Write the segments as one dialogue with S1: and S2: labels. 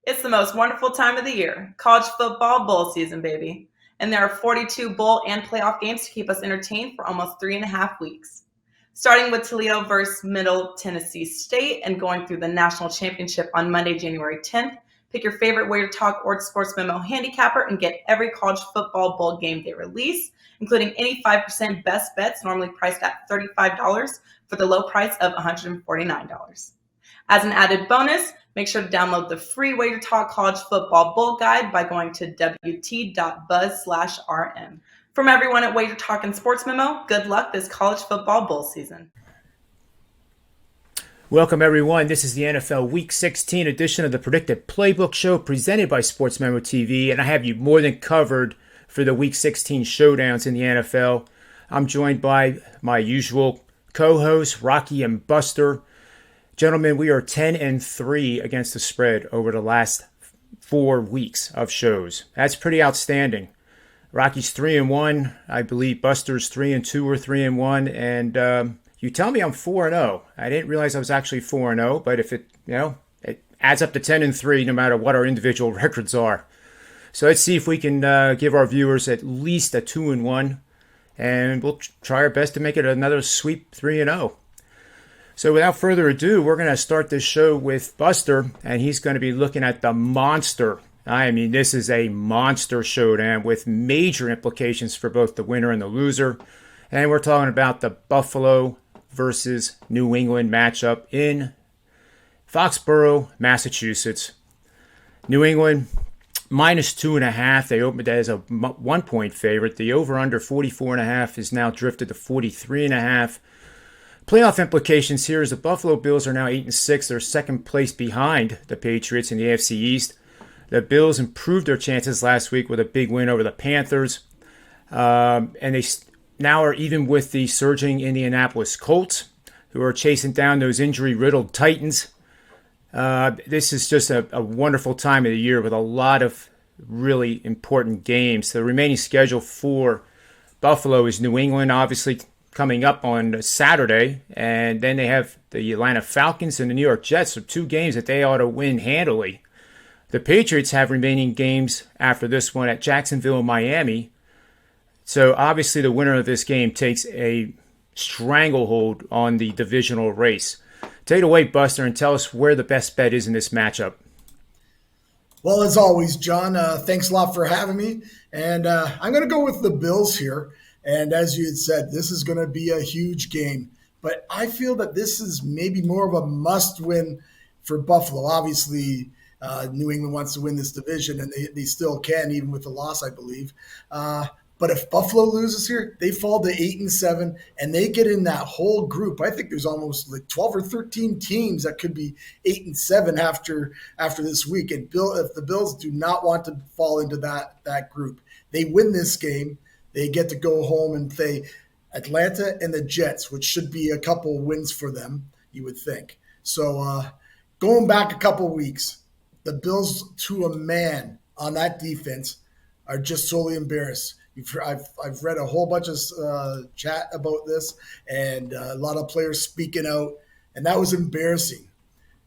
S1: It's the most wonderful time of the year, college football bowl season, baby. And there are 42 bowl and playoff games to keep us entertained for almost 3.5 weeks. Starting with Toledo versus Middle Tennessee State and going through the national championship on Monday, January 10th, pick your favorite Way to Talk or Sportsmemo handicapper and get every college football bowl game day release, including any 5% best bets normally priced at $35 for the low price of $149. As an added bonus, make sure to download the free Way to Talk College Football Bowl Guide by going to wt.buzz/rm. From everyone at Way to Talk and Sports Memo, good luck this college football bowl season.
S2: Welcome, everyone. This is the NFL Week 16 edition of the Predictive Playbook show presented by Sportsmemo TV, and I have you more than covered for the Week 16 showdowns in the NFL. I'm joined by my usual co-hosts, Rocky and Buster. Gentlemen, we are 10-3 against the spread over the last 4 weeks of shows. That's pretty outstanding. Rocky's 3-1. I believe Buster's 3-2 or 3-1. And you tell me I'm 4-0. I didn't realize I was actually 4-0, but if it adds up to 10-3 no matter what our individual records are. So let's see if we can give our viewers at least a 2-1, and we'll try our best to make it another sweep 3-0. So without further ado, we're going to start this show with Buster, and he's going to be looking at the monster. I mean, this is a monster showdown with major implications for both the winner and the loser. And we're talking about the Buffalo versus New England matchup in Foxborough, Massachusetts. New England minus 2.5. They opened as a 1-point favorite. The over-under 44.5 is now drifted to 43.5. Playoff implications here is the Buffalo Bills are now 8-6. They're second place behind the Patriots in the AFC East. The Bills improved their chances last week with a big win over the Panthers. And they now are even with the surging Indianapolis Colts, who are chasing down those injury-riddled Titans. This is just a wonderful time of the year with a lot of really important games. The remaining schedule for Buffalo is New England, obviously, coming up on Saturday, and then they have the Atlanta Falcons and the New York Jets, so 2 games that they ought to win handily. The Patriots have remaining games after this one at Jacksonville and Miami, so obviously the winner of this game takes a stranglehold on the divisional race. Take it away, Buster, and tell us where the best bet is in this matchup.
S3: Well, as always, John, thanks a lot for having me, and I'm going to go with the Bills here. And as you had said, this is going to be a huge game. But I feel that this is maybe more of a must-win for Buffalo. Obviously, New England wants to win this division, and they still can, even with the loss, I believe. But if Buffalo loses here, they fall to 8-7, and they get in that whole group. I think there's almost like 12 or 13 teams that could be 8-7 after this week. And if the Bills do not want to fall into that group, they win this game. They get to go home and play Atlanta and the Jets, which should be a couple wins for them, you would think. So going back a couple weeks, the Bills to a man on that defense are just solely embarrassed. I've read a whole bunch of chat about this and a lot of players speaking out, and that was embarrassing.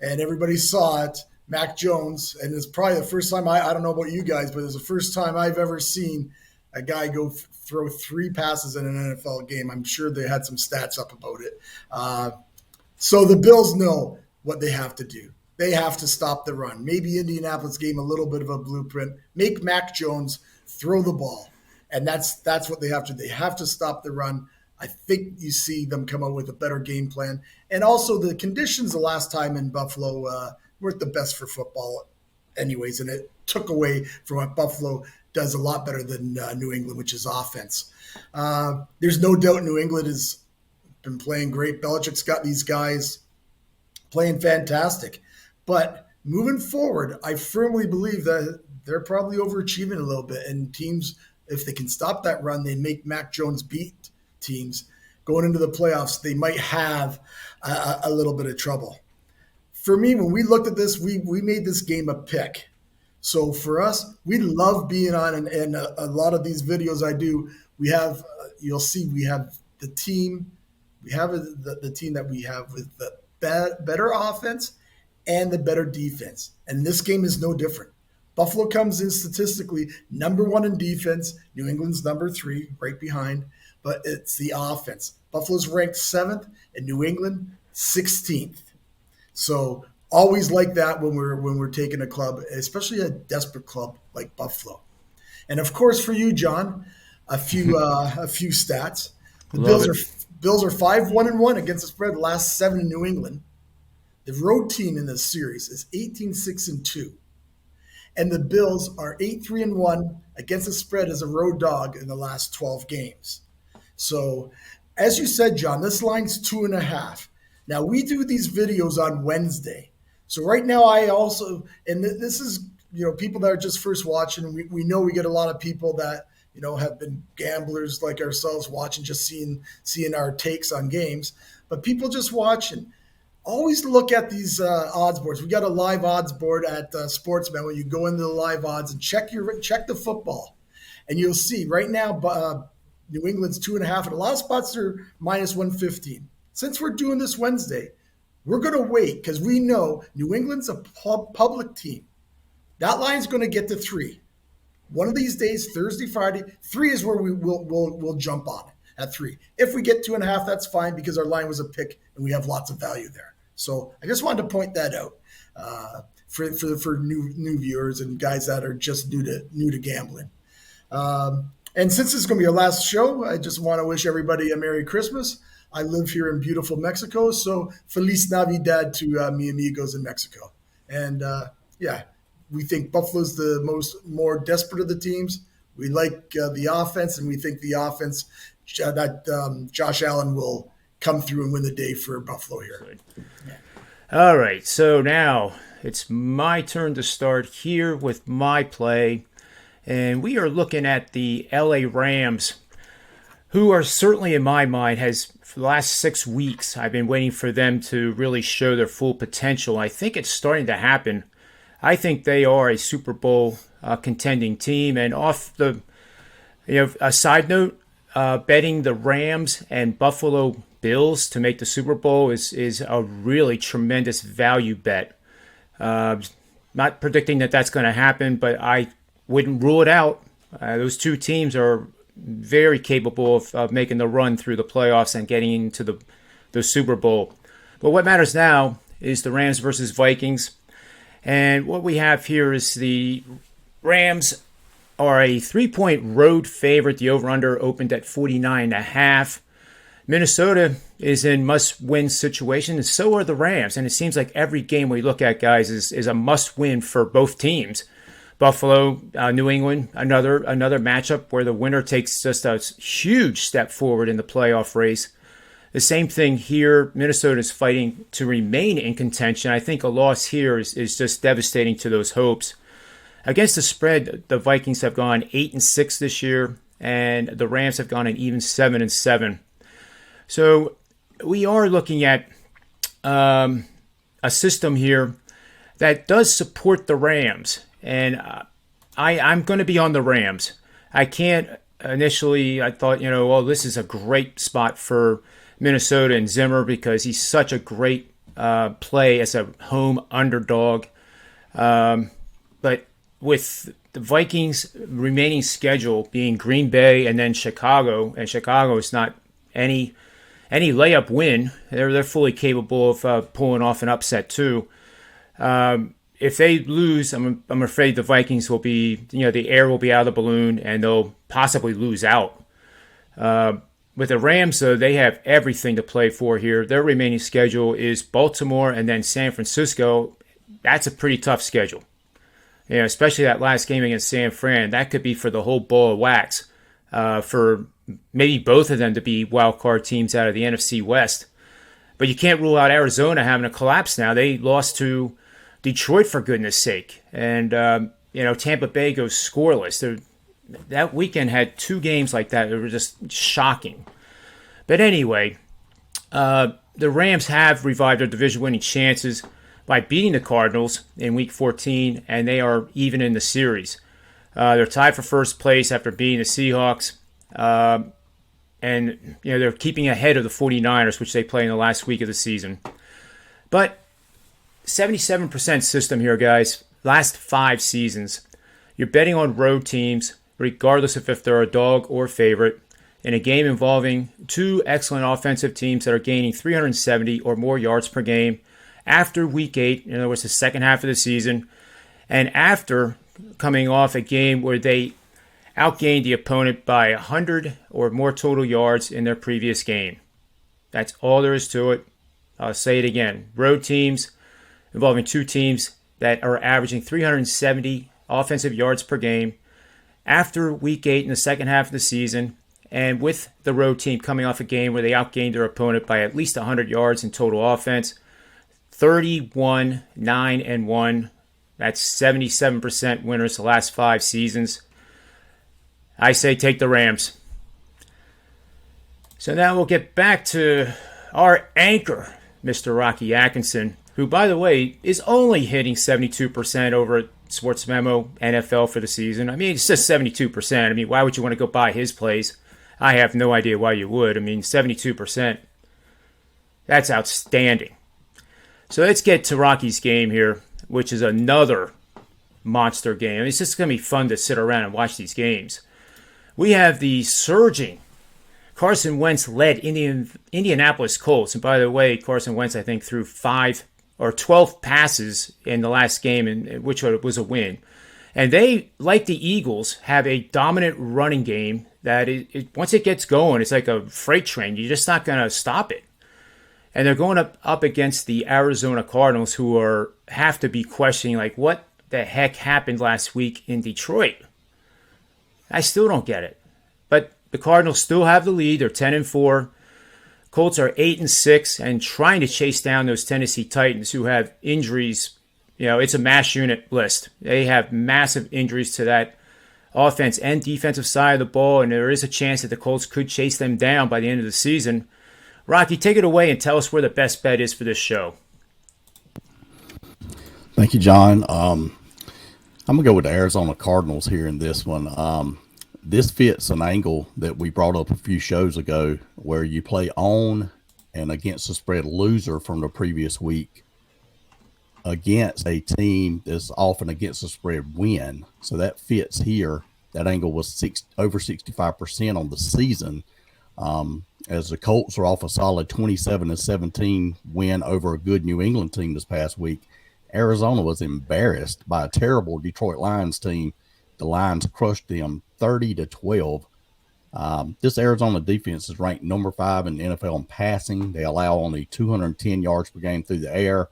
S3: And everybody saw it. Mac Jones, and it's probably the first time, I don't know about you guys, but it's the first time I've ever seen a guy go throw 3 passes in an NFL game. I'm sure they had some stats up about it. So the Bills know what they have to do. They have to stop the run. Maybe Indianapolis gave them a little bit of a blueprint. Make Mac Jones throw the ball. And that's what they have to do. They have to stop the run. I think you see them come up with a better game plan. And also the conditions the last time in Buffalo weren't the best for football anyways, and it took away from what Buffalo does a lot better than New England, which is offense. There's no doubt New England has been playing great. Belichick's got these guys playing fantastic. But moving forward, I firmly believe that they're probably overachieving a little bit. And teams, if they can stop that run, they make Mac Jones beat teams. Going into the playoffs, they might have a little bit of trouble. For me, when we looked at this, we made this game a pick. So for us, we love being on, and a lot of these videos I do, we have, you'll see we have the team, we have the team that we have with the better offense and the better defense. And this game is no different. Buffalo comes in statistically number 1 in defense. New England's number 3, right behind. But it's the offense. Buffalo's ranked 7th and New England 16th. So always like that when we're taking a club, especially a desperate club like Buffalo. And of course, for you, John, a few stats. The Bills are 5-1-1 against the spread. The last 7 in New England. The road team in this series is 18-6-2. And the Bills are 8-3-1 against the spread as a road dog in the last 12 games. So, as you said, John, this line's 2.5. Now, we do these videos on Wednesday. So right now I also, and this is, people that are just first watching, we know we get a lot of people that, have been gamblers like ourselves watching, just seeing our takes on games. But people just watching, always look at these odds boards. We got a live odds board at Sportsmemo. You go into the live odds and check the football, and you'll see right now New England's 2.5, and a lot of spots are minus 115. Since we're doing this Wednesday, we're going to wait because we know New England's a public team. That line's going to get to 3. One of these days, Thursday, Friday, 3 is where we'll jump on it at 3. If we get 2.5, that's fine because our line was a pick and we have lots of value there. So I just wanted to point that out for new viewers and guys that are just new to gambling. And since this is going to be our last show, I just want to wish everybody a Merry Christmas. I live here in beautiful Mexico, so Feliz Navidad to mi amigos in Mexico. And we think Buffalo's the more desperate of the teams. We like the offense, and we think the offense that Josh Allen will come through and win the day for Buffalo here.
S2: Yeah. All right, so now it's my turn to start here with my play. And we are looking at the LA Rams, who are certainly in my mind for the last 6 weeks, I've been waiting for them to really show their full potential. I think it's starting to happen. I think they are a Super Bowl contending team. And off the, a side note, betting the Rams and Buffalo Bills to make the Super Bowl is a really tremendous value bet. Not predicting that that's going to happen, but I wouldn't rule it out. Those two teams are very capable of making the run through the playoffs and getting into the Super Bowl. But what matters now is the Rams versus Vikings. And what we have here is the Rams are a 3-point road favorite. The over-under opened at 49.5. Minnesota is in must-win situation, and so are the Rams. And it seems like every game we look at, guys, is a must-win for both teams. Buffalo, New England, another matchup where the winner takes just a huge step forward in the playoff race. The same thing here. Minnesota is fighting to remain in contention. I think a loss here is just devastating to those hopes. Against the spread, the Vikings have gone 8-6 this year, and the Rams have gone an even 7-7. So we are looking at a system here that does support the Rams. And I'm going to be on the Rams. I can't initially, I thought, this is a great spot for Minnesota and Zimmer because he's such a great play as a home underdog. But with the Vikings' remaining schedule being Green Bay and then Chicago, and Chicago is not any layup win. They're fully capable of pulling off an upset too. If they lose, I'm afraid the Vikings will be, the air will be out of the balloon and they'll possibly lose out. With the Rams, though, they have everything to play for here. Their remaining schedule is Baltimore and then San Francisco. That's a pretty tough schedule. Especially that last game against San Fran. That could be for the whole ball of wax for maybe both of them to be wild card teams out of the NFC West. But you can't rule out Arizona having a collapse now. They lost to Detroit, for goodness sake. And, Tampa Bay goes scoreless. That weekend had 2 games like that. They were just shocking. But anyway, the Rams have revived their division-winning chances by beating the Cardinals in Week 14, and they are even in the series. They're tied for first place after beating the Seahawks. And, they're keeping ahead of the 49ers, which they play in the last week of the season. But 77% system here, guys. Last 5 seasons. You're betting on road teams, regardless of if they're a dog or favorite, in a game involving 2 excellent offensive teams that are gaining 370 or more yards per game after week 8, in other words, the second half of the season, and after coming off a game where they outgained the opponent by 100 or more total yards in their previous game. That's all there is to it. I'll say it again. Road teams involving 2 teams that are averaging 370 offensive yards per game after week 8 in the second half of the season, and with the road team coming off a game where they outgained their opponent by at least 100 yards in total offense. 31, 9, and 1. That's 77% winners the last 5 seasons. I say take the Rams. So now we'll get back to our anchor, Mr. Rocky Atkinson, who, by the way, is only hitting 72% over at Sportsmemo NFL for the season. I mean, it's just 72%. I mean, why would you want to go buy his plays? I have no idea why you would. I mean, 72%. That's outstanding. So let's get to Rocky's game here, which is another monster game. I mean, it's just going to be fun to sit around and watch these games. We have the surging Carson Wentz-led Indianapolis Colts. And by the way, Carson Wentz, I think, threw 5 or 12 passes in the last game, which was a win. And they, like the Eagles, have a dominant running game that once it gets going, it's like a freight train. You're just not going to stop it. And they're going up against the Arizona Cardinals, who have to be questioning, like, what the heck happened last week in Detroit? I still don't get it. But the Cardinals still have the lead. They're 10-4. Colts are 8-6 and trying to chase down those Tennessee Titans, who have injuries. You know, it's a mass unit list. They have massive injuries to that offense and defensive side of the ball, and there is a chance that the Colts could chase them down by the end of the season. Rocky, take it away and tell us where the best bet is for this show.
S4: Thank you, John. I'm going to go with the Arizona Cardinals here in this one. This fits an angle that we brought up a few shows ago where you play on and against the spread loser from the previous week against a team that's often against the spread win. So that fits here. That angle was over 65% on the season. As the Colts are off a solid 27-17 win over a good New England team this past week, Arizona was embarrassed by a terrible Detroit Lions team. The Lions crushed them 30-12. This Arizona defense is ranked number 5 in the NFL in passing. They allow only 210 yards per game through the air.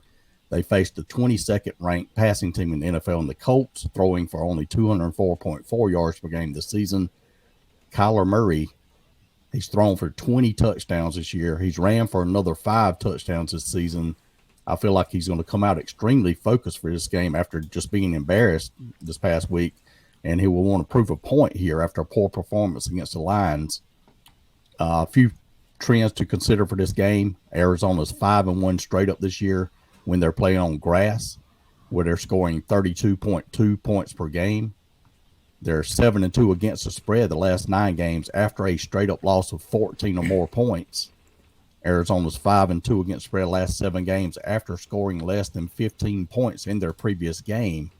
S4: They faced the 22nd ranked passing team in the NFL in the Colts, throwing for only 204.4 yards per game this season. Kyler Murray, he's thrown for 20 touchdowns this year. He's ran for another 5 touchdowns this season. I feel like he's going to come out extremely focused for this game after just being embarrassed this past week, and he will want to prove a point here after a poor performance against the Lions. A few trends to consider for this game. Arizona's 5-1 straight up this year when they're playing on grass, where they're scoring 32.2 points per game. They're 7-2 against the spread the last 9 games after a straight-up loss of 14 or more points. Arizona's 5-2 against spread the last 7 games after scoring less than 15 points in their previous game.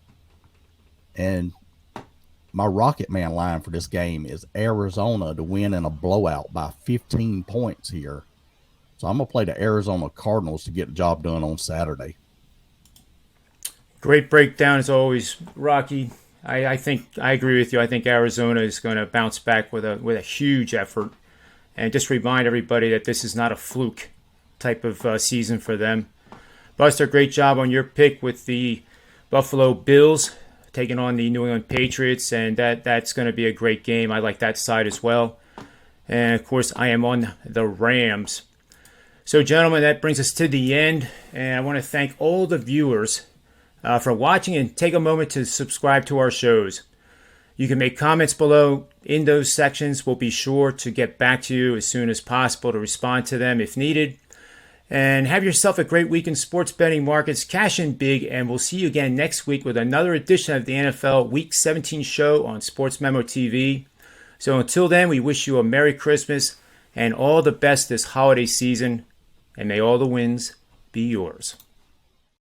S4: And my Rocket Man line for this game is Arizona to win in a blowout by 15 points here. So I'm going to play the Arizona Cardinals to get the job done on Saturday.
S2: Great breakdown as always, Rocky. I think I agree with you. I think Arizona is going to bounce back with a huge effort. And just remind everybody that this is not a fluke type of season for them. Buster, great job on your pick with the Buffalo Bills taking on the New England Patriots, and that's going to be a great game. I like that side as well. And, of course, I am on the Rams. So, gentlemen, that brings us to the end, and I want to thank all the viewers for watching, and take a moment to subscribe to our shows. You can make comments below in those sections. We'll be sure to get back to you as soon as possible to respond to them if needed. And have yourself a great week in sports betting markets. Cash in big, and we'll see you again next week with another edition of the NFL Week 17 show on Sportsmemo TV. So until then, we wish you a Merry Christmas and all the best this holiday season, and may all the wins be yours.